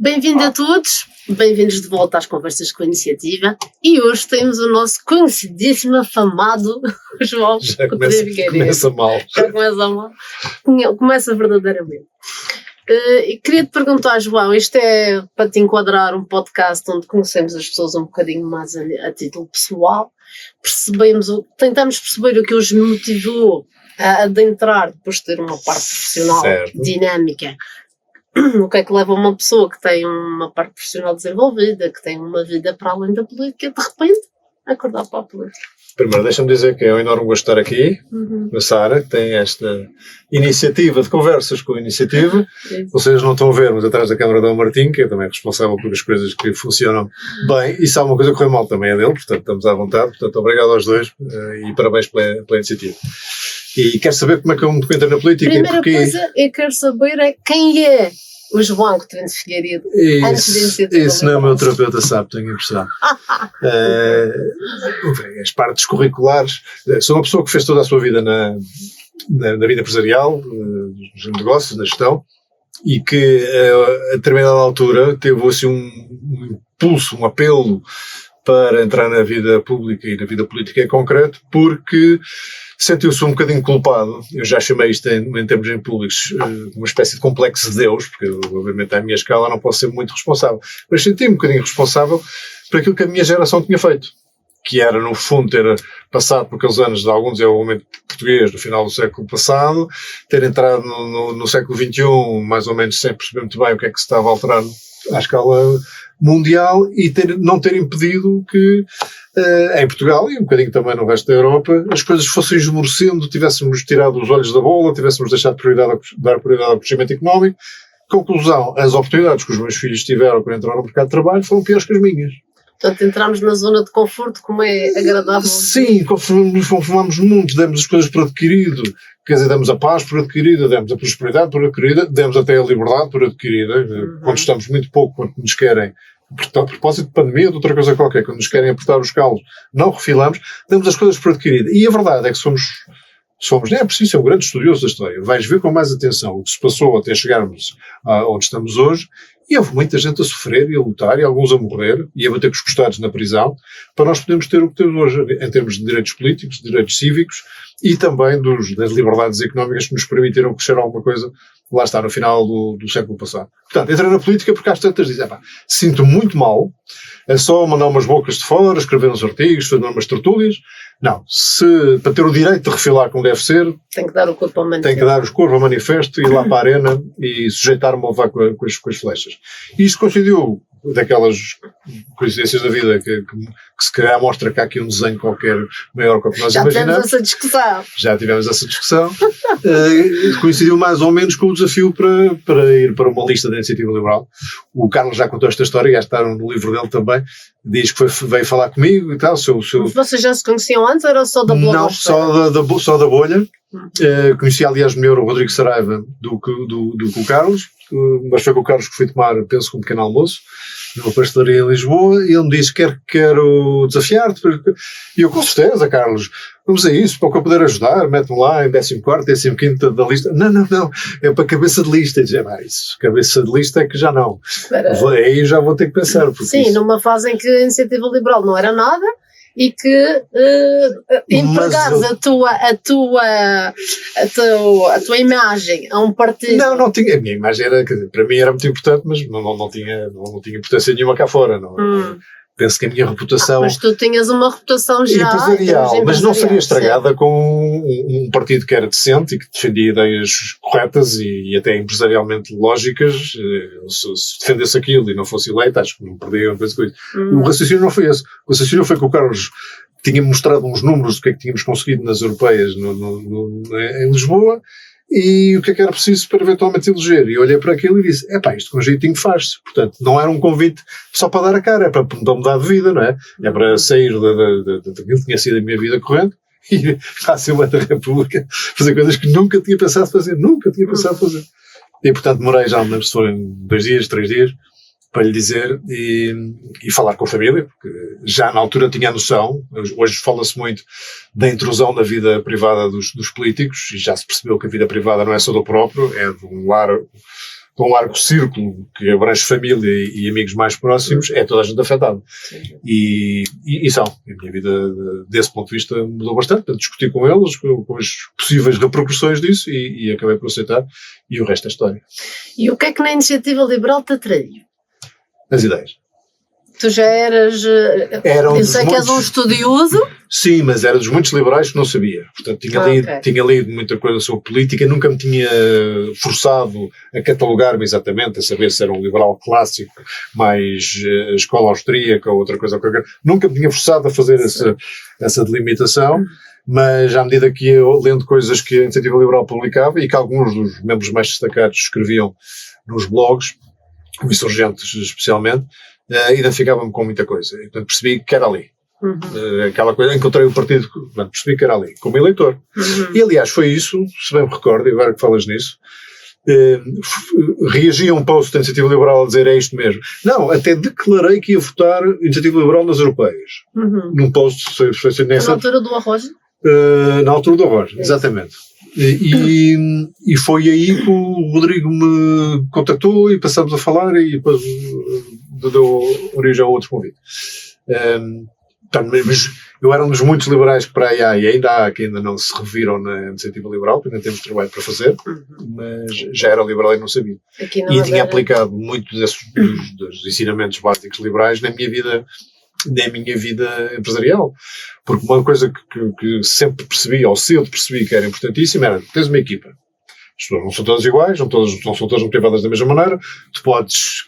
Bem-vindo a todos, bem-vindos de volta às Conversas com a Iniciativa, e hoje temos o nosso conhecidíssimo, afamado João Coutinho Figueiredo. Começa mal. Já começa mal. Começa verdadeiramente. E queria-te perguntar, João, isto é para te enquadrar um podcast onde conhecemos as pessoas um bocadinho mais a título pessoal, tentamos perceber o que os motivou a adentrar depois de ter uma parte profissional dinâmica. O que é que leva uma pessoa que tem uma parte profissional desenvolvida, que tem uma vida para além da política, de repente, acordar para a política? Primeiro, deixa-me dizer que é um enorme gosto de estar aqui, a Sara, que tem esta iniciativa de conversas com a Iniciativa. Vocês não estão a ver, mas atrás da câmara dá o Martim, que é também responsável por as coisas que funcionam bem, e se há uma coisa que correu mal também é dele, portanto estamos à vontade, portanto obrigado aos dois e parabéns pela iniciativa. E quero saber como é que eu me encontro na política. Primeira coisa eu quero saber é quem é o João Coutinho Figueiredo antes de Iniciativa. Isso não é o meu terapeuta, sabe, tenho a impressão. As partes curriculares. Sou uma pessoa que fez toda a sua vida na vida empresarial, nos negócios, na gestão, e que a determinada altura teve assim um impulso, um apelo para entrar na vida pública e na vida política em concreto, porque sentiu-se um bocadinho culpado. Eu já chamei isto em termos públicos uma espécie de complexo de Deus, porque obviamente à minha escala não posso ser muito responsável, mas senti-me um bocadinho responsável por aquilo que a minha geração tinha feito, que era no fundo ter passado por aqueles anos de algum desenvolvimento português no final do século passado, ter entrado no século XXI mais ou menos sem perceber muito bem o que é que se estava a alterar à escala mundial e não ter impedido que em Portugal e um bocadinho também no resto da Europa as coisas fossem esmorecendo, tivéssemos tirado os olhos da bola, tivéssemos deixado dar prioridade ao crescimento económico. Conclusão, as oportunidades que os meus filhos tiveram para entrar no mercado de trabalho foram piores que as minhas. Portanto, entramos na zona de conforto, como é agradável. Sim, conformamos muito, demos as coisas por adquirido, quer dizer, demos a paz por adquirida, demos a prosperidade por adquirida, demos até a liberdade por adquirida, quando estamos muito pouco, quando nos querem, a propósito de pandemia ou de outra coisa qualquer, quando nos querem apertar os calos, não refilamos, demos as coisas por adquirida. E a verdade é que somos, nem é preciso ser um grande estudioso da história, vais ver com mais atenção o que se passou até chegarmos onde estamos hoje. E houve muita gente a sofrer e a lutar, e alguns a morrer, e a bater com os costados na prisão, para nós podermos ter o que temos hoje, em termos de direitos políticos, de direitos cívicos, e também das liberdades económicas que nos permitiram crescer alguma coisa, lá está, no final do século passado. Portanto, entrei na política porque às tantas dizem, sinto muito mal, é só mandar umas bocas de fora, escrever uns artigos, fazer umas tertúlias. Não, para ter o direito de refilar como deve ser, tem que dar o corpo ao manifesto. Tem que dar o corpo ao manifesto, ir lá para a arena e sujeitar-me a levar com as flechas. E isto coincidiu daquelas coincidências da vida que se calhar mostra que há aqui um desenho qualquer maior que o que nós imaginamos. Já tivemos essa discussão. Coincidiu mais ou menos com o desafio para ir para uma lista da Iniciativa Liberal. O Carlos já contou esta história, já está no livro dele também, diz que veio falar comigo e tal. Vocês já se conheciam antes ou era só da bolha? Não, só da bolha. Conheci aliás melhor o Rodrigo Saraiva do que o Carlos, mas foi com o Carlos que fui tomar, penso, um pequeno almoço numa pastelaria em Lisboa, e ele me disse, quero desafiar-te, e eu, com certeza, Carlos, vamos a isso, para o que eu puder ajudar, mete-me lá em 14º, 15º da lista. Não, é para cabeça de lista. E dizer, isso, cabeça de lista é que já não. Aí já vou ter que pensar. Sim, numa fase em que a Iniciativa Liberal não era nada, e que empregares a tua imagem a um partido. Não tinha. A minha imagem para mim era muito importante, mas não tinha importância nenhuma cá fora. Penso que a minha reputação... mas tu tinhas uma reputação já empresarial, mas não seria estragada com um partido que era decente e que defendia ideias corretas e até empresarialmente lógicas. Se defendesse aquilo e não fosse eleito, acho que não perdia uma coisa com isso. O raciocínio não foi esse. O raciocínio foi que o Carlos tinha mostrado uns números do que é que tínhamos conseguido nas europeias em Lisboa, e o que é que era preciso para eventualmente eleger. E olhei para aquilo e disse, isto com jeitinho faz-se. Portanto, não era um convite só para dar a cara, é para mudar de vida, não é? É para sair daquilo que tinha sido a minha vida corrente e ir à Assembleia da República fazer coisas que nunca tinha pensado fazer. E portanto demorei, já não lembro se foram 2 dias, 3 dias, para lhe dizer e falar com a família, porque já na altura tinha a noção. Hoje fala-se muito da intrusão na vida privada dos políticos, e já se percebeu que a vida privada não é só do próprio, é de um largo círculo que abrange família e amigos mais próximos, é toda a gente afetada. E são. A minha vida, desse ponto de vista, mudou bastante. Portanto, discuti com eles, com as possíveis repercussões disso, e acabei por aceitar, e o resto é história. E o que é que na Iniciativa Liberal te atraiu? As ideias. Tu já eras... eu sei que és um estudioso. Sim, mas era dos muitos liberais que não sabia. Portanto, tinha lido muita coisa sobre política, nunca me tinha forçado a catalogar-me exatamente, a saber se era um liberal clássico, mais escola austríaca ou outra coisa qualquer. Nunca me tinha forçado a fazer essa delimitação, mas à medida que ia lendo coisas que a Iniciativa Liberal publicava e que alguns dos membros mais destacados escreviam nos blogs, insurgentes especialmente, identificava-me com muita coisa. Portanto, percebi que era ali. Aquela coisa, encontrei o partido, portanto, percebi que era ali, como eleitor. E aliás, foi isso, se bem me recordo, e agora que falas nisso, reagi a um post da Iniciativa Liberal a dizer é isto mesmo. Não, até declarei que ia votar Iniciativa Liberal nas europeias. Num post, na altura do arroz? Na altura do arroz, exatamente. E foi aí que o Rodrigo me contactou e passámos a falar, e depois deu origem a outro convite. Mas eu era um dos muitos liberais que para aí há, e ainda há, que ainda não se reviram na Iniciativa Liberal, porque ainda temos trabalho para fazer, mas já era liberal e não sabia. E tinha aplicado muito dos ensinamentos básicos liberais na minha vida empresarial. Porque uma coisa que sempre percebi, ou cedo percebi que era importantíssima, era: tens uma equipa. As pessoas não são todas iguais, não são todas motivadas da mesma maneira. Tu podes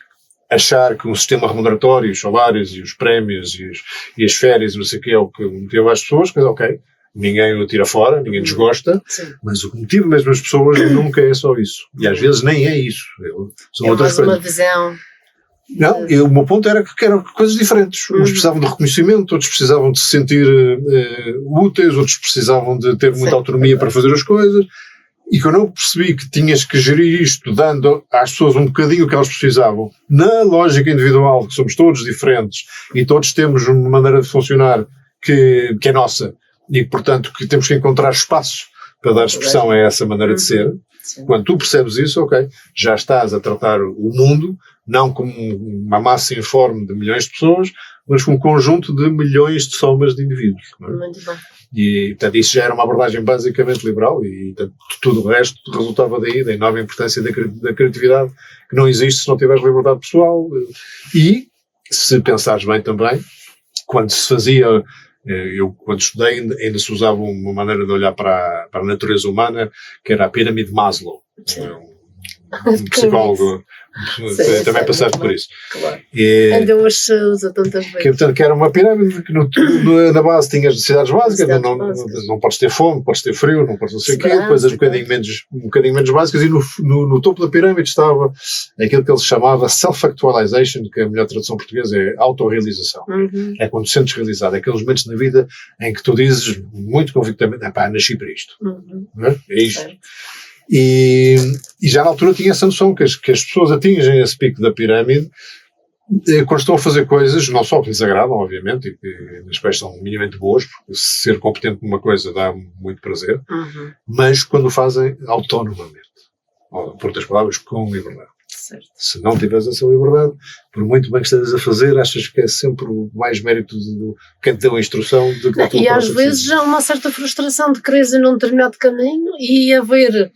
achar que um sistema remuneratório, os salários e os prémios e as férias, não sei o que, é o que motiva as pessoas, mas ok, ninguém o tira fora, ninguém desgosta, mas o que motiva mesmo as pessoas nunca é só isso. E às vezes nem é isso. São outras coisas. Uma visão. Não, o meu ponto era que eram coisas diferentes. Uns precisavam de reconhecimento, outros precisavam de se sentir úteis, outros precisavam de ter muita autonomia para fazer as coisas. E quando eu percebi que tinhas que gerir isto dando às pessoas um bocadinho o que elas precisavam, na lógica individual, que somos todos diferentes e todos temos uma maneira de funcionar que é nossa, e portanto que temos que encontrar espaços para dar expressão a essa maneira de ser. Quando tu percebes isso, ok, já estás a tratar o mundo não como uma massa informe de milhões de pessoas, mas como um conjunto de milhões de somas de indivíduos. Muito bem. E, portanto, isso já era uma abordagem basicamente liberal, e portanto, tudo o resto resultava daí, da enorme importância da criatividade, que não existe se não tiveres liberdade pessoal. E, se pensares bem também, quando se fazia, eu quando estudei ainda se usava uma maneira de olhar para a natureza humana, que era a pirâmide de Maslow. Um psicólogo, também passaste por isso. Claro. Ainda hoje se usa tantas vezes. Portanto, que era uma pirâmide que na base tinha as necessidades básicas, não podes ter fome, podes ter frio, não podes não sei o quê, coisas um bocadinho menos básicas, e no topo da pirâmide estava aquilo que ele chamava self-actualization, que a melhor tradução portuguesa é autorrealização. É quando te sentes realizado, é aqueles momentos na vida em que tu dizes muito convictamente: nasci para isto. É isto. Certo. E já na altura tinha essa noção que as pessoas atingem esse pico da pirâmide quando estão a fazer coisas, não só que lhes agradam, obviamente, e que nas quais são minimamente boas, porque ser competente numa coisa dá muito prazer, mas quando o fazem autonomamente, ou, por outras palavras, com liberdade. Certo. Se não tiveres essa liberdade, por muito bem que estejas a fazer, achas que é sempre mais mérito de quem te deu a instrução do que a tua. E às vezes há uma certa frustração de quereres ir num determinado caminho e haver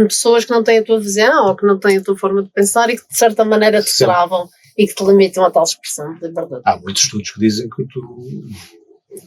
pessoas que não têm a tua visão ou que não têm a tua forma de pensar e que de certa maneira te travam e que te limitam a tal expressão de liberdade. Há muitos estudos que dizem que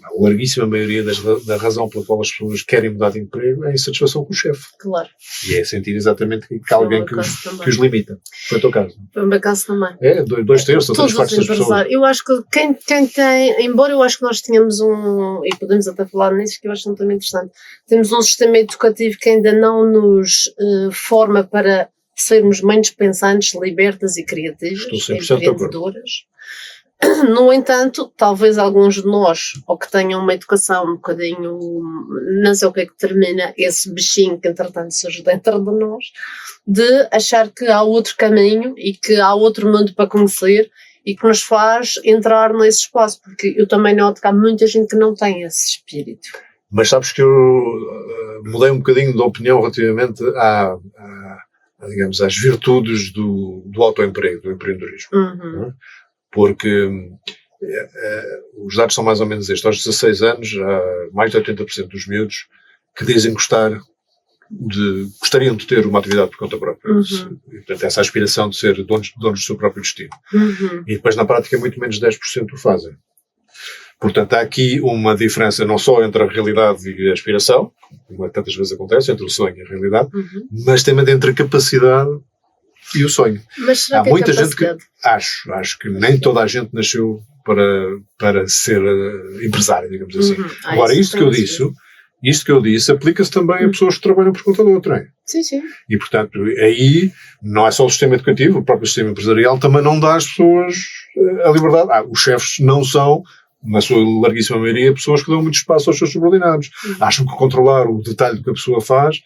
a larguíssima maioria da razão pela qual as pessoas querem mudar de emprego é a insatisfação com o chefe. Claro. E é sentir exatamente que há alguém que os limita. Foi o teu caso. Foi o meu caso também. É, 2/3 ou 3/4 das pessoas. Eu acho que quem tem, embora eu acho que nós tenhamos e podemos até falar nisso, que eu acho também interessante, temos um sistema educativo que ainda não nos forma para sermos mentes pensantes, libertas e criativas, empreendedoras. No entanto, talvez alguns de nós, ou que tenham uma educação um bocadinho, não sei o que é que termina, esse bichinho que entretanto surge dentro de nós, de achar que há outro caminho e que há outro mundo para conhecer e que nos faz entrar nesse espaço, porque eu também noto que há muita gente que não tem esse espírito. Mas sabes que eu mudei um bocadinho de opinião relativamente digamos, às virtudes do autoemprego, do empreendedorismo. Uhum. Porque os dados são mais ou menos estes. Aos 16 anos, há mais de 80% dos miúdos que dizem gostariam de ter uma atividade por conta própria. Uhum. E, portanto, essa aspiração de ser donos do seu próprio destino. Uhum. E depois, na prática, muito menos de 10% o fazem. Portanto, há aqui uma diferença não só entre a realidade e a aspiração, como tantas vezes acontece, entre o sonho e a realidade, mas também entre a capacidade e o sonho. Mas será há que muita é gente que acho que nem toda a gente nasceu para ser empresário, digamos assim. Agora, isto que eu disse aplica-se também a pessoas que trabalham por conta de outra. Sim, sim. E, portanto, aí não é só o sistema educativo, o próprio sistema empresarial também não dá às pessoas a liberdade. Os chefes não são, na sua larguíssima maioria, pessoas que dão muito espaço aos seus subordinados. Acham que controlar o detalhe do que a pessoa faz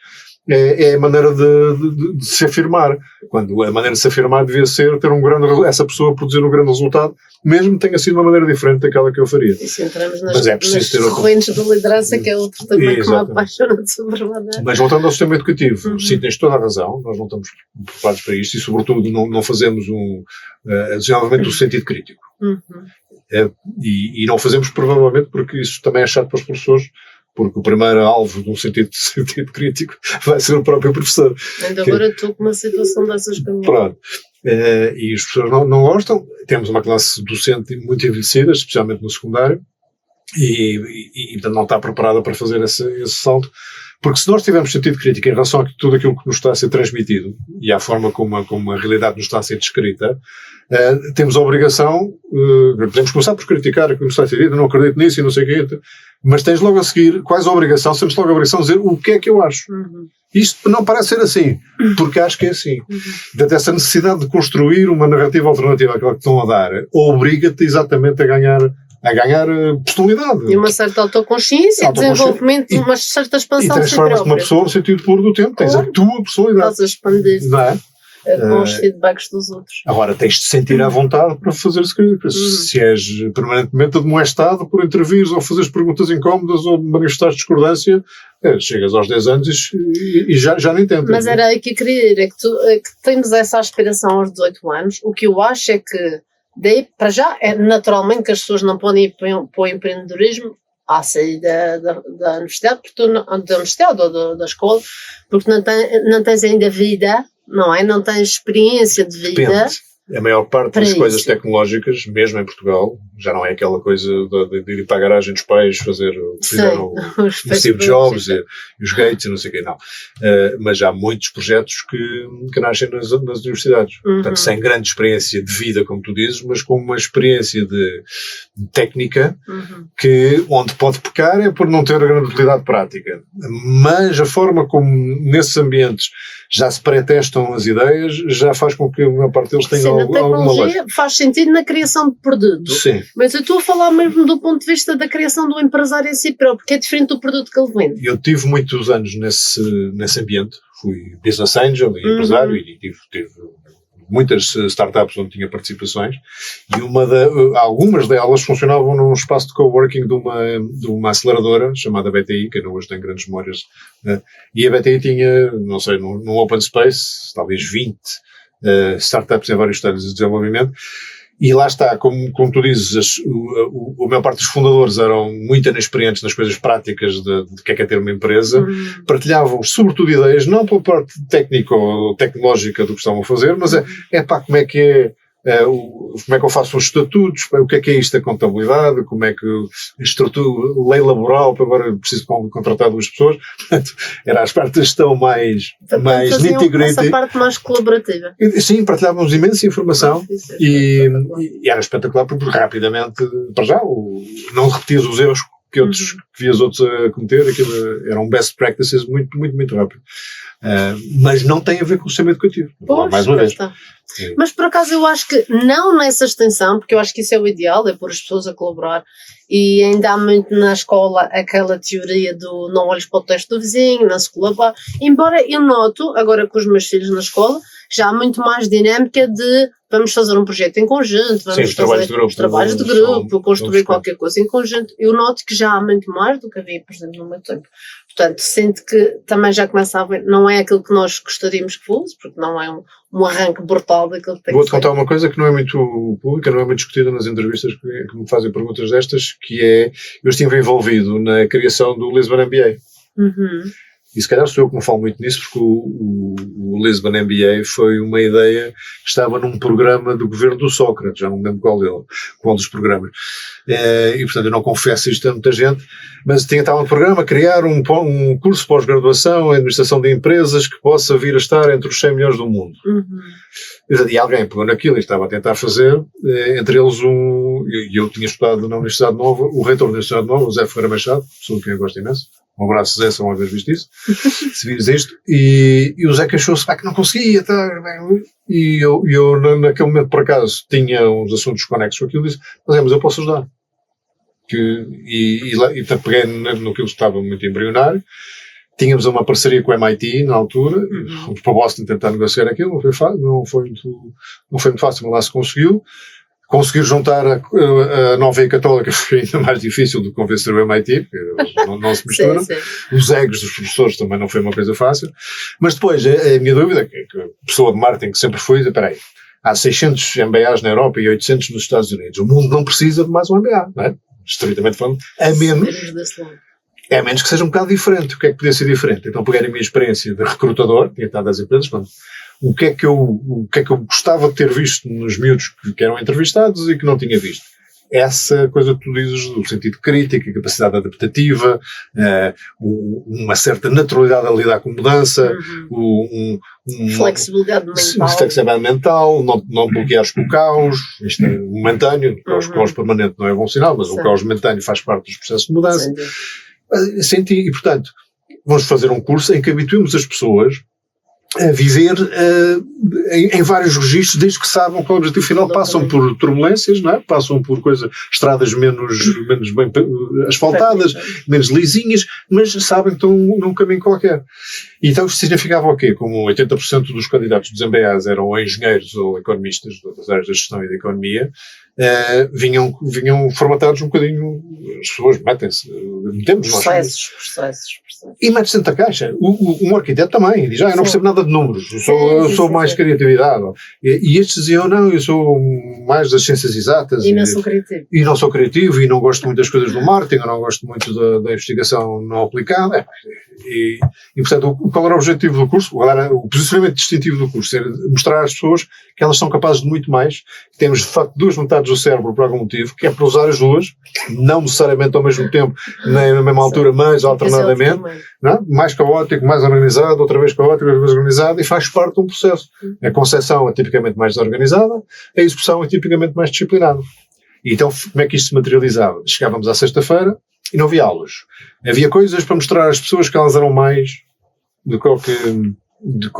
é a maneira de se afirmar. Quando a maneira de se afirmar devia ser ter essa pessoa produzir um grande resultado, mesmo que tenha sido uma maneira diferente daquela que eu faria. Isso entramos Mas é preciso ter correntes de liderança, que é outro também que me apaixona de sobremaneira. Mas voltando ao sistema educativo, sim, tens toda a razão, nós não estamos preparados para isto e, sobretudo, não fazemos desenvolvimento do sentido crítico. E não fazemos provavelmente porque isso também é chato para os professores, porque o primeiro alvo de um sentido crítico vai ser o próprio professor. Ainda agora estou com uma situação dessas caminhas. Pronto. E os professores não gostam. Temos uma classe docente muito envelhecida, especialmente no secundário, e portanto não está preparada para fazer esse salto. Porque se nós tivermos sentido crítico em relação a tudo aquilo que nos está a ser transmitido e à forma como a realidade nos está a ser descrita, temos a obrigação, podemos começar por criticar aquilo que nos está a ser dito, não acredito nisso e não sei o quê, mas tens logo a seguir, quase a obrigação, temos logo a obrigação de dizer o que é que eu acho. Isto não parece ser assim, porque acho que é assim. Portanto, essa necessidade de construir uma narrativa alternativa àquela que estão a dar, obriga-te exatamente a ganhar personalidade. E uma certa autoconsciência, desenvolvimento de uma certa expansão de si própria. E transformas-te numa pessoa no sentido puro do tempo. Tens a tua personalidade. Estás a expandir. Não é? Com os feedbacks dos outros. Agora, tens de sentir à vontade para fazer isso. Se és permanentemente admoestado por intervires ou fazeres perguntas incómodas ou manifestares discordância, chegas aos 10 anos e já nem tentas. Mas era aí que eu queria ir, é que temos essa aspiração aos 18 anos. O que eu acho é que daí, para já, é naturalmente que as pessoas não podem ir para o empreendedorismo à saída da universidade, ou da escola, porque não tens ainda vida, não é? Não tens experiência de vida. Depende. A maior parte das coisas tecnológicas, mesmo em Portugal, já não é aquela coisa de ir para a garagem dos pais fazer o Steve Jobs e os Gates e não sei o quê, não. Mas há muitos projetos que nascem nas universidades. Portanto, sem grande experiência de vida, como tu dizes, mas com uma experiência de técnica que, onde pode pecar é por não ter grande utilidade prática. Mas a forma como nesses ambientes já se pré-testam as ideias já faz com que a maior parte deles tenha alguma tecnologia faz sentido na criação de produto. Sim. Mas eu estou a falar mesmo do ponto de vista da criação do empresário em si próprio, porque é diferente do produto que ele vende. Eu tive muitos anos nesse ambiente. Fui business angel e empresário e tive muitas startups onde tinha participações e algumas delas funcionavam num espaço de coworking de uma aceleradora chamada BTI, que hoje tem grandes memórias, né? E a BTI tinha, não sei, num open space, talvez 20 startups em vários estádios de desenvolvimento. E lá está, como tu dizes, a maior parte dos fundadores eram muito inexperientes nas coisas práticas de que é ter uma empresa, partilhavam sobretudo ideias, não pela parte técnica ou tecnológica do que estavam a fazer, mas como é que eu faço os estatutos, o que é isto da contabilidade, como é que estrutura, lei laboral, para agora preciso contratar 2 pessoas. Portanto, era as partes de gestão mais nitty-gritty. Essa parte mais colaborativa. Sim, partilhávamos imensa informação e era espetacular porque rapidamente, para já, não repetias os erros que vias outros a cometer, aquilo eram best practices muito, muito, muito rápido. Mas não tem a ver com o sistema educativo. Pois, mais uma vez. Mas por acaso eu acho que não nessa extensão, porque eu acho que isso é o ideal, é pôr as pessoas a colaborar, e ainda há muito na escola aquela teoria do não olhes para o texto do vizinho, não se colabora, embora eu noto, agora com os meus filhos na escola, já há muito mais dinâmica de vamos fazer um projeto em conjunto, vamos fazer os trabalhos de grupo, construir qualquer coisa em conjunto. Eu noto que já há muito mais do que havia, por exemplo, no meu tempo. Portanto, sinto que também já começa a ver, não é aquilo que nós gostaríamos que fosse, porque não é um arranque brutal daquilo que tem que ser. Vou-te contar uma coisa que não é muito pública, não é muito discutida nas entrevistas que me fazem perguntas destas, que é, eu estive envolvido na criação do Lisbon MBA. Uhum. E se calhar sou eu que me falo muito nisso, porque o Lisbon MBA foi uma ideia que estava num programa do governo do Sócrates, já não me lembro qual dos programas. E portanto eu não confesso isto a muita gente, mas estava no programa criar um curso de pós-graduação em administração de empresas que possa vir a estar entre os 100 melhores do mundo. Uhum. E alguém pegou naquilo e estava a tentar fazer, entre eles e eu tinha estudado na Universidade Nova, o reitor da Universidade Nova, o Zé Ferreira Machado, pessoa de quem eu gosto imenso. Um abraço, Zé, se uma vez viste isso, se vires isto, e o Zé queixou-se que não conseguia, e eu naquele momento, por acaso, tinha uns assuntos conexos com aquilo e disse, mas eu posso ajudar. E portanto, peguei no que eu estava muito embrionário, tínhamos uma parceria com o MIT na altura, fomos para Boston tentar negociar aquilo, não foi muito fácil, mas lá se conseguiu. Conseguir juntar a Nova e a Católica foi ainda mais difícil do que convencer o MIT, porque não se misturam. Sim. Os egos dos professores também não foi uma coisa fácil. Mas depois, a minha dúvida, que a pessoa de marketing que sempre foi, espera aí, há 600 MBAs na Europa e 800 nos Estados Unidos. O mundo não precisa de mais um MBA, não é? Estritamente falando, a menos que seja um bocado diferente. O que é que podia ser diferente? Então peguei a minha experiência de recrutador, tinha estado às empresas, o que é que eu gostava de ter visto nos miúdos que eram entrevistados e que não tinha visto. Essa coisa que tu dizes do sentido crítico, capacidade adaptativa, uma certa naturalidade a lidar com mudança, flexibilidade mental, não bloqueares com o caos, isto é momentâneo, o caos permanente não é bom sinal, mas o caos momentâneo faz parte dos processos de mudança. E portanto, vamos fazer um curso em que habituemos as pessoas a viver em vários registros, desde que saibam qual é o objetivo final. Passam por turbulências, não é? Passam por estradas menos bem asfaltadas, menos lisinhas, mas sabem que estão num caminho qualquer. E então isto significava o quê? Como 80% dos candidatos dos MBAs eram ou engenheiros ou economistas das áreas da gestão e da economia, vinham formatados um bocadinho, as pessoas metemos processos. E metes dentro da caixa. Um arquiteto também diz, eu não percebo nada de números, eu sou mais criatividade. E estes diziam, não, eu sou mais das ciências exatas. E não sou criativo. E não sou criativo, e não gosto muito das coisas do marketing, eu não gosto muito da investigação não aplicada. E portanto, qual era o objetivo do curso? O posicionamento distintivo do curso era mostrar às pessoas que elas são capazes de muito mais, que temos de facto duas metades do cérebro por algum motivo, que é para usar as duas, não necessariamente ao mesmo tempo, nem na mesma altura, mas alternadamente, não? Mais caótico, mais organizado, outra vez caótico, outra vez organizado, e faz parte de um processo. A concepção é tipicamente mais desorganizada, a execução é tipicamente mais disciplinada. E então, como é que isto se materializava? Chegávamos à sexta-feira e não havia aulas. Havia coisas para mostrar às pessoas que elas eram mais do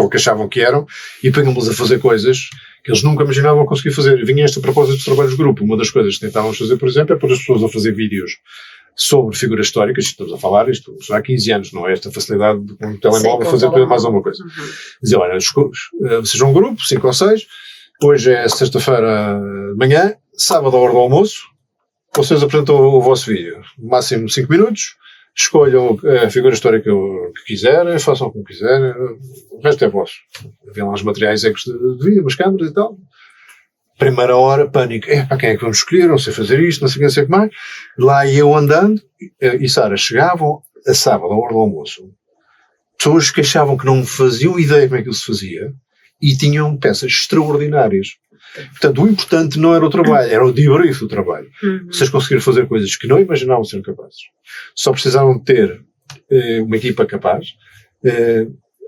que achavam que eram, e punhamos a fazer coisas que eles nunca imaginavam conseguir fazer. E vinha esta propósito de trabalhos de grupo. Uma das coisas que tentávamos fazer, por exemplo, é pôr as pessoas a fazer vídeos sobre figuras históricas. Estamos a falar isto já há 15 anos, não é esta facilidade de com um telemóvel fazer mais alguma coisa. Dizer, olha, sejam um grupo, 5 ou 6, hoje é sexta-feira de manhã, sábado à hora do almoço, vocês apresentam o vosso vídeo, máximo 5 minutos, escolham a figura histórica que quiserem, façam como quiserem, o resto é vosso. Havia lá os materiais de vídeo, umas câmaras e tal. Primeira hora, pânico. Para quem é que vamos escolher? Não sei fazer isto, não sei o que, não sei o que mais. Lá eu andando, e Sara, chegavam a sábado, à hora do almoço, pessoas que achavam que não faziam ideia como é que isso se fazia e tinham peças extraordinárias. Portanto, o importante não era o trabalho, era o debrief do trabalho. Vocês conseguiram fazer coisas que não imaginavam ser capazes. Só precisavam de ter uma equipa capaz,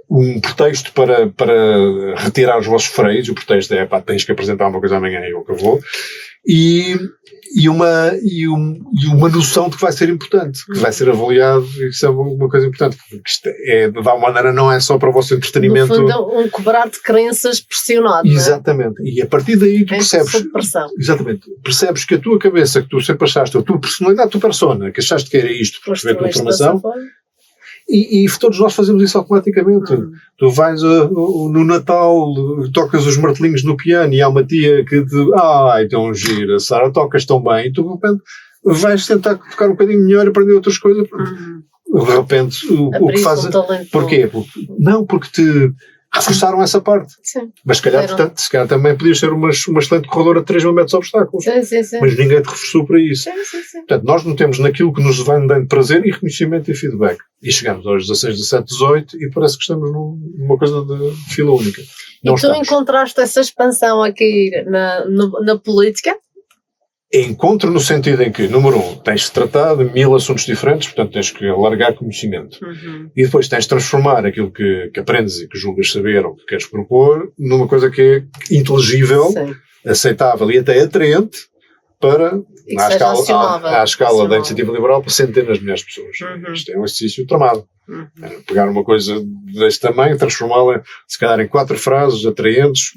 um pretexto para retirar os vossos freios. O pretexto é, tens que apresentar uma coisa amanhã e eu acabou. e uma noção de que vai ser importante, que vai ser avaliado, e isso é uma coisa importante, porque isto de alguma maneira não é só para o vosso entretenimento. No fundo é um cobrar de crenças pressionado. Exatamente, não é? E a partir daí tu percebes, exatamente, percebes que a tua cabeça, que tu sempre achaste, a tua personalidade, a tua persona, que achaste que era isto, para receber a tua informação, e todos nós fazemos isso automaticamente. Tu vais no Natal, tocas os martelinhos no piano e há uma tia que te então gira, Sara, tocas tão bem, e tu de repente vais tentar tocar um bocadinho melhor e aprender outras coisas. De repente, o que fazes. Porquê? Porque te reforçaram essa parte. Sim. Mas se calhar, portanto, também podias ser uma excelente corredora de 3 mil metros de obstáculos. Sim. Mas ninguém te reforçou para isso. Sim. Portanto, nós não temos naquilo que nos vai dando prazer e reconhecimento e feedback. E chegamos aos 16, 17, 18 e parece que estamos numa coisa de fila única. Não tu encontraste essa expansão aqui na política? Encontro no sentido em que, número 1, tens de tratar de 1000 assuntos diferentes, portanto tens que alargar conhecimento. E depois tens de transformar aquilo que aprendes e que julgas saber ou que queres propor numa coisa que é inteligível, aceitável e até atraente para, à escala da iniciativa liberal, para centenas de milhares de pessoas. Isto é um exercício tramado. Pegar uma coisa deste tamanho, transformá-la, se calhar, em 4 frases atraentes,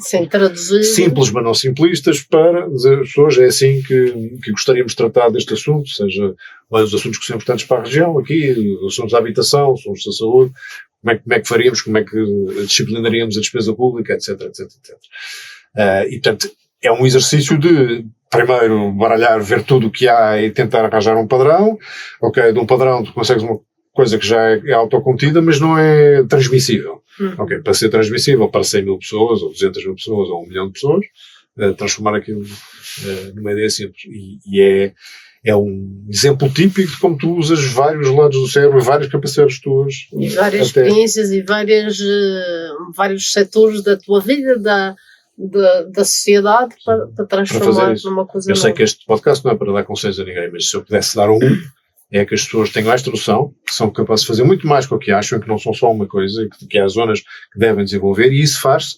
simples, mas não simplistas, para dizer às pessoas, é assim que gostaríamos de tratar deste assunto, seja os assuntos que são importantes para a região, aqui, os assuntos da habitação, os assuntos da saúde, como é que faríamos, como é que disciplinaríamos a despesa pública, etc. E, portanto, é um exercício de, primeiro, baralhar, ver tudo o que há e tentar arranjar um padrão. Ok, de um padrão tu consegues uma coisa que já é autocontida, mas não é transmissível. Ok, para ser transmissível para 100 mil pessoas, ou 200 mil pessoas, ou 1 milhão de pessoas, transformar aquilo numa ideia simples. E é um exemplo típico de como tu usas vários lados do cérebro, várias capacidades tuas. E várias experiências e vários setores da tua vida, da sociedade para transformar numa coisa nova. Eu sei que este podcast não é para dar conselhos a ninguém, mas se eu pudesse dar é que as pessoas tenham esta noção, que são capazes de fazer muito mais com o que acham, que não são só uma coisa, que há zonas que devem desenvolver, e isso faz-se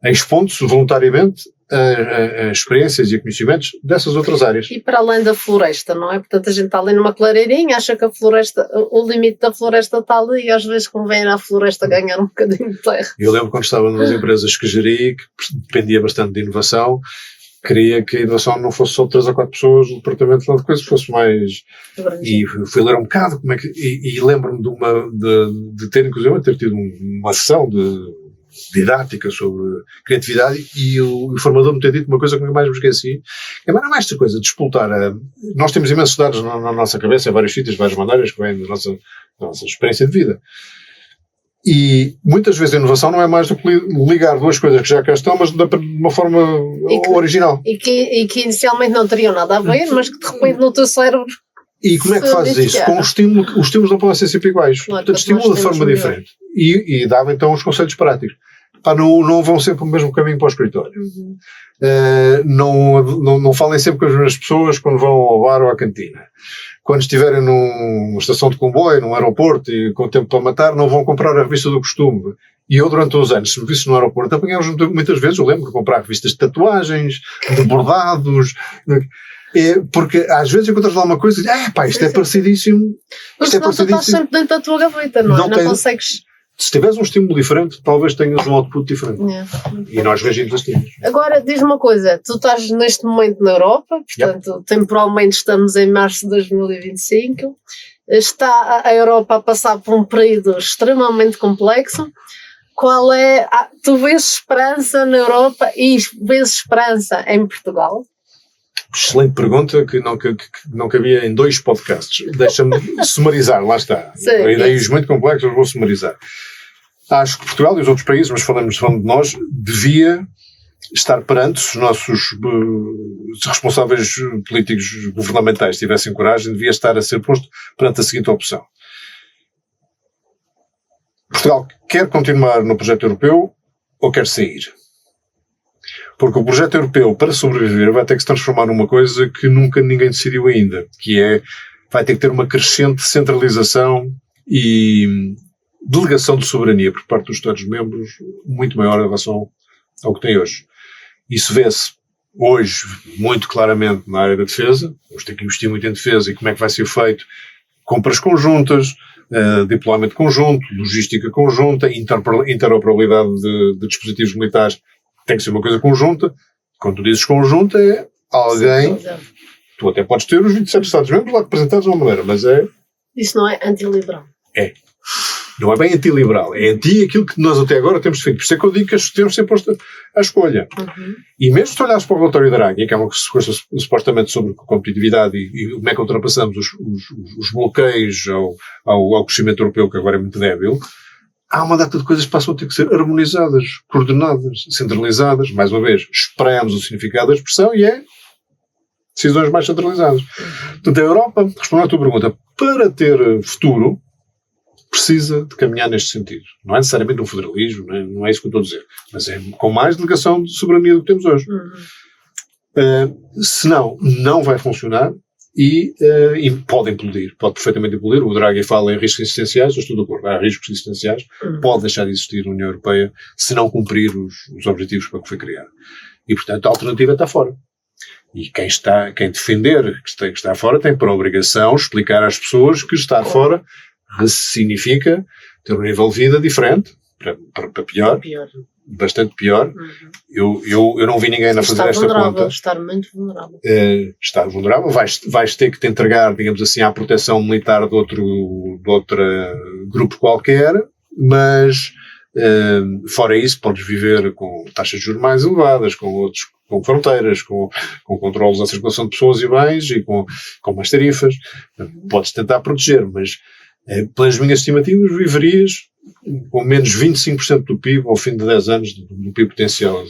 expondo-se voluntariamente a experiências e a conhecimentos dessas outras áreas. E para além da floresta, não é? Portanto, a gente está ali numa clareirinha, acha que o limite da floresta está ali e às vezes convém à floresta ganhar um bocadinho de terra. Eu lembro quando estava nas empresas que geri, que dependia bastante de inovação, queria que a inovação não fosse só 3 ou 4 pessoas, o departamento de coisas fosse mais... E fui ler um bocado como é que... E lembro-me de ter, inclusive, tido uma sessão didática sobre criatividade e o formador me ter dito uma coisa que nunca mais me esqueci. Mas não é esta coisa de explotar nós temos imensos dados na nossa cabeça, em vários sítios, várias maneiras que vêm da nossa experiência de vida. E muitas vezes a inovação não é mais do que ligar 2 coisas que já cá estão, mas de uma forma original. E que inicialmente não teriam nada a ver, mas que de repente no teu cérebro... E como é que fazes isso? Com o estímulo, os estímulos não podem ser sempre iguais. Portanto, estimula de forma diferente. E dava então os conselhos práticos. Não vão sempre o mesmo caminho para o escritório. Não falem sempre com as mesmas pessoas quando vão ao bar ou à cantina. Quando estiverem numa estação de comboio, num aeroporto e com tempo para matar, não vão comprar a revista do costume. E eu, durante uns anos, se me visse no aeroporto, apanhámos muitas vezes, eu lembro de comprar revistas de tatuagens, de bordados... porque às vezes encontras lá uma coisa e dizes, isto é parecidíssimo. Mas não tu estás sempre dentro da tua gaveta, não consegues... Se tiveres um estímulo diferente, talvez tenhas um output diferente. E nós reagimos a estímulos. Agora, diz-me uma coisa, tu estás neste momento na Europa, portanto, temporalmente estamos em março de 2025, está a Europa a passar por um período extremamente complexo. Qual é... tu vês esperança na Europa e vês esperança em Portugal? Excelente pergunta que não cabia em 2 podcasts. Deixa-me sumarizar, lá está. Ideias muito complexas, vou sumarizar. Acho que Portugal e os outros países, mas falando de nós, devia estar perante, se os nossos responsáveis políticos governamentais tivessem coragem, devia estar a ser posto perante a seguinte opção. Portugal quer continuar no projeto europeu ou quer sair? Porque o projeto europeu, para sobreviver, vai ter que se transformar numa coisa que nunca ninguém decidiu ainda, que vai ter que ter uma crescente centralização e delegação de soberania por parte dos Estados-membros muito maior em relação ao que tem hoje. Isso vê-se hoje, muito claramente na área da defesa, vamos ter que investir muito em defesa e como é que vai ser feito, compras conjuntas, deployment conjunto, logística conjunta, interoperabilidade de dispositivos militares, tem que ser uma coisa conjunta. Quando tu dizes conjunta, é alguém, tu até podes ter os 27 Estados-membros lá representados de uma maneira, mas isso não é antiliberal. Não é bem antiliberal, é anti aquilo que nós até agora temos feito. Por isso é que eu digo que temos sempre posto à escolha. E mesmo se olhares para o relatório da Draghi, que é uma coisa supostamente sobre competitividade e como é que ultrapassamos os bloqueios ao crescimento europeu, que agora é muito débil, há uma data de coisas que passam a ter que ser harmonizadas, coordenadas, centralizadas. Mais uma vez, esperamos o significado da expressão e é decisões mais centralizadas. Portanto, a Europa, respondendo à tua pergunta, para ter futuro, precisa de caminhar neste sentido. Não é necessariamente um federalismo, não é isso que eu estou a dizer, mas é com mais delegação de soberania do que temos hoje. Senão, não vai funcionar e pode implodir, pode perfeitamente implodir. O Draghi fala em riscos existenciais, eu estou de acordo, há riscos existenciais, pode deixar de existir a União Europeia se não cumprir os objetivos para que foi criada. E, portanto, a alternativa está fora. E quem defender que está fora tem por obrigação explicar às pessoas que estar fora significa ter um nível de vida diferente, para pior, bastante pior. Eu não vi ninguém a fazer esta conta. Estar muito vulnerável. Estar vulnerável, vais ter que te entregar, digamos assim, à proteção militar de outro grupo qualquer, mas fora isso podes viver com taxas de juros mais elevadas, com fronteiras, com controlos à circulação de pessoas e bens e com mais tarifas. Podes tentar proteger, mas pelas minhas estimativas, viverias com menos 25% do PIB ao fim de 10 anos do PIB potencial.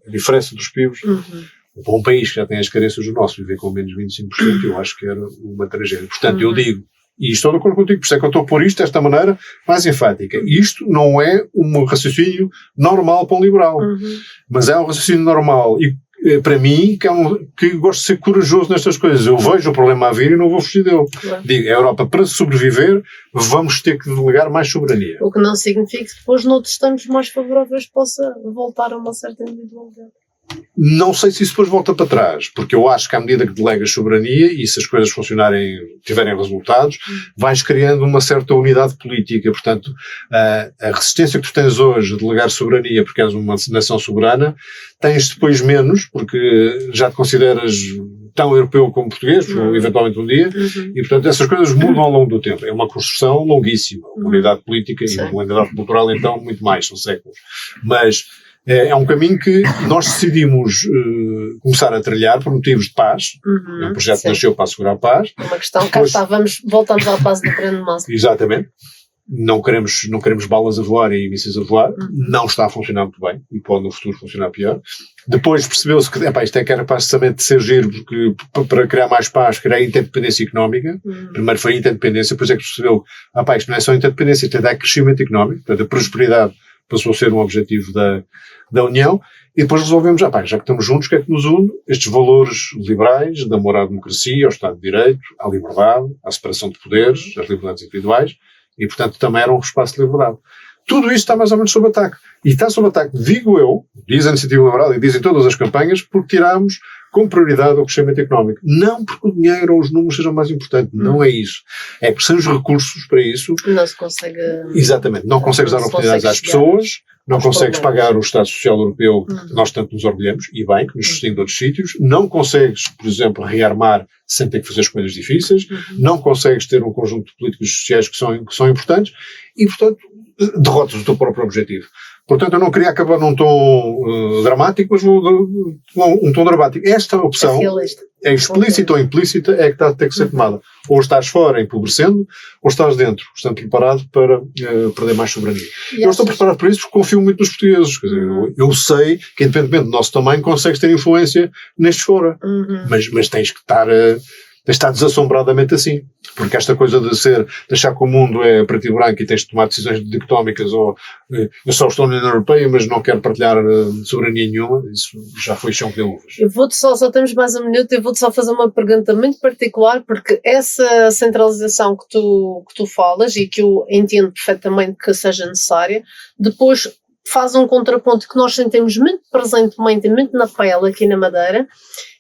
A diferença dos PIBs, para um país que já tem as carências do nosso, viver com menos 25%, eu acho que era uma tragédia. Portanto, eu digo, e estou de acordo contigo, por isso é que eu estou a pôr isto desta maneira mais enfática. Isto não é um raciocínio normal para um liberal, mas é um raciocínio normal e para mim, que gosto de ser corajoso nestas coisas. Eu vejo o problema a vir e não vou fugir dele. Digo, a Europa, para sobreviver, vamos ter que delegar mais soberania. O que não significa que depois, noutros tempos mais favoráveis, possa voltar a uma certa individualidade. Não sei se isso depois volta para trás, porque eu acho que à medida que delegas soberania e se as coisas funcionarem, tiverem resultados, vais criando uma certa unidade política. Portanto, a resistência que tu tens hoje a delegar soberania porque és uma nação soberana, tens depois menos, porque já te consideras tão europeu como português, eventualmente um dia, e portanto essas coisas mudam ao longo do tempo. É uma construção longuíssima, uma unidade política e uma unidade cultural então muito mais, são séculos. Mas é um caminho que nós decidimos começar a trilhar por motivos de paz. O projeto nasceu para assegurar a paz. É uma questão, cá estávamos, voltamos à base do Grande Massa. Exatamente. Não queremos balas a voar e mísseis a voar. Não está a funcionar muito bem e pode no futuro funcionar pior. Depois percebeu-se que isto é que era precisamente de ser giro, porque para criar mais paz, criar interdependência económica. Primeiro foi a interdependência, depois é que percebeu isto não é só interdependência, isto é crescimento económico, portanto a prosperidade passou a ser um objetivo da União, e depois resolvemos, já que estamos juntos, o que é que nos une? Estes valores liberais, de amor à democracia, ao Estado de Direito, à liberdade, à separação de poderes, às liberdades individuais, e portanto também era um espaço de liberdade. Tudo isto está mais ou menos sob ataque. E está sob ataque, digo eu, diz a Iniciativa Liberal e dizem todas as campanhas, porque tirámos com prioridade o crescimento económico. Não porque o dinheiro ou os números sejam mais importantes. Não é isso. É que sem os recursos para isso... Não se consegue... Exatamente. Não consegues dar oportunidades às pessoas, não consegues pagar o Estado Social Europeu que nós tanto nos orgulhamos, e bem, que nos sustém de outros sítios. Não consegues, por exemplo, rearmar sem ter que fazer escolhas difíceis. Não consegues ter um conjunto de políticas sociais que são importantes. E, portanto, derrotas o teu próprio objetivo. Portanto, eu não queria acabar num tom dramático, mas um tom dramático. Esta opção, é explícita ou implícita, é que está a ter que ser tomada. Ou estás fora, empobrecendo, ou estás dentro, estando preparado para perder mais soberania. Eu estou preparado para isso porque confio muito nos portugueses. Quer dizer, eu sei que, independentemente do nosso tamanho, consegues ter influência nestes fora. Mas tens que estar desassombradamente assim. Porque esta coisa de achar que o mundo é preto e branco e tens de tomar decisões dicotómicas, ou eu só estou na União Europeia, mas não quero partilhar soberania nenhuma, isso já foi chão de uvas. Eu vou-te só temos mais um minuto, eu vou-te só fazer uma pergunta muito particular, porque essa centralização que tu falas, e que eu entendo perfeitamente que seja necessária, depois faz um contraponto que nós sentimos muito presentemente, muito na pele aqui na Madeira,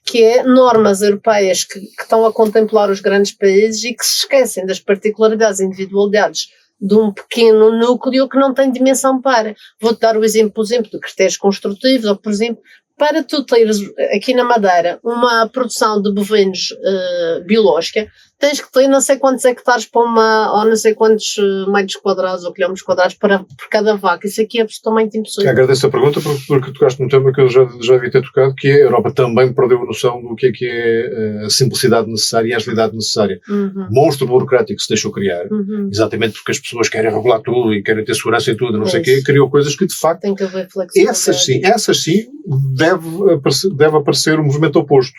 que é normas europeias que estão a contemplar os grandes países e que se esquecem das particularidades e individualidades de um pequeno núcleo que não tem dimensão para. Vou-te dar o exemplo, por exemplo, de critérios construtivos, ou por exemplo, para tu teres aqui na Madeira uma produção de bovinos biológica, tens que ter não sei quantos hectares para ou não sei quantos metros quadrados ou quilómetros quadrados por cada vaca. Isso aqui é absolutamente impossível. Agradeço a pergunta porque tocaste num tema que eu já devia ter tocado, que é a Europa também perdeu a noção do que é a simplicidade necessária e a agilidade necessária. O monstro burocrático que se deixou criar, exatamente porque as pessoas querem regular tudo e querem ter segurança em tudo, não sei o quê, criou coisas que de facto, tem que haver flexibilidade. Essas sim, deve aparecer o movimento oposto.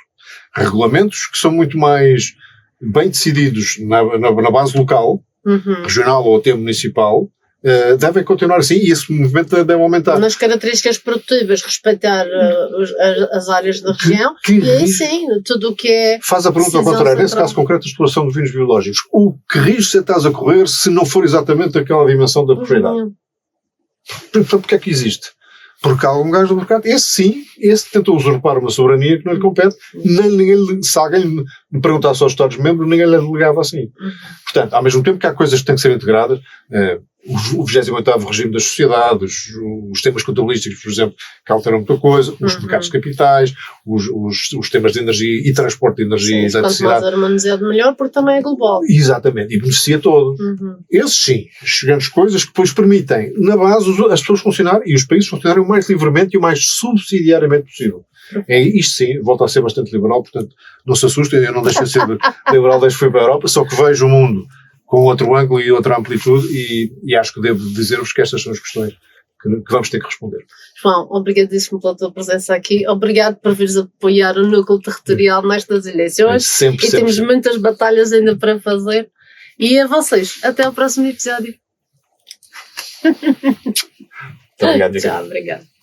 Regulamentos que são muito mais bem decididos na base local, regional ou até municipal, devem continuar assim e esse movimento deve aumentar. Nas características produtivas, respeitar as áreas da região, e aí sim, tudo o que é... Faz a pergunta ao contrário, nesse caso concreto, a exploração de vinhos biológicos. O que risco você estás a correr se não for exatamente aquela dimensão da propriedade? Portanto, porque é que existe? Porque há algum gajo do mercado, esse tentou usurpar uma soberania que não lhe compete, nem ninguém, se alguém me perguntasse aos Estados-membros, ninguém lhe delegava assim. Portanto, ao mesmo tempo que há coisas que têm que ser integradas, o 28º regime das sociedades, os temas contabilísticos, por exemplo, que alteram muita coisa, os mercados de capitais, os temas de energia e transporte de energia e eletricidade. Quanto mais harmonizado melhor, porque também é global. Exatamente, e beneficia todo. Esses sim, grandes coisas que depois permitem, na base, as pessoas funcionarem e os países funcionarem o mais livremente e o mais subsidiariamente possível. Isto sim, volta a ser bastante liberal, portanto, não se assustem, eu não deixo de ser liberal desde que fui para a Europa, só que vejo o mundo com outro ângulo e outra amplitude e acho que devo dizer-vos que estas são as questões que vamos ter que responder. João, obrigadíssimo pela tua presença aqui, obrigado por vires apoiar o núcleo territorial nestas eleições, e temos muitas batalhas ainda para fazer, e a vocês, até ao próximo episódio. Muito obrigado. Tchau, obrigado.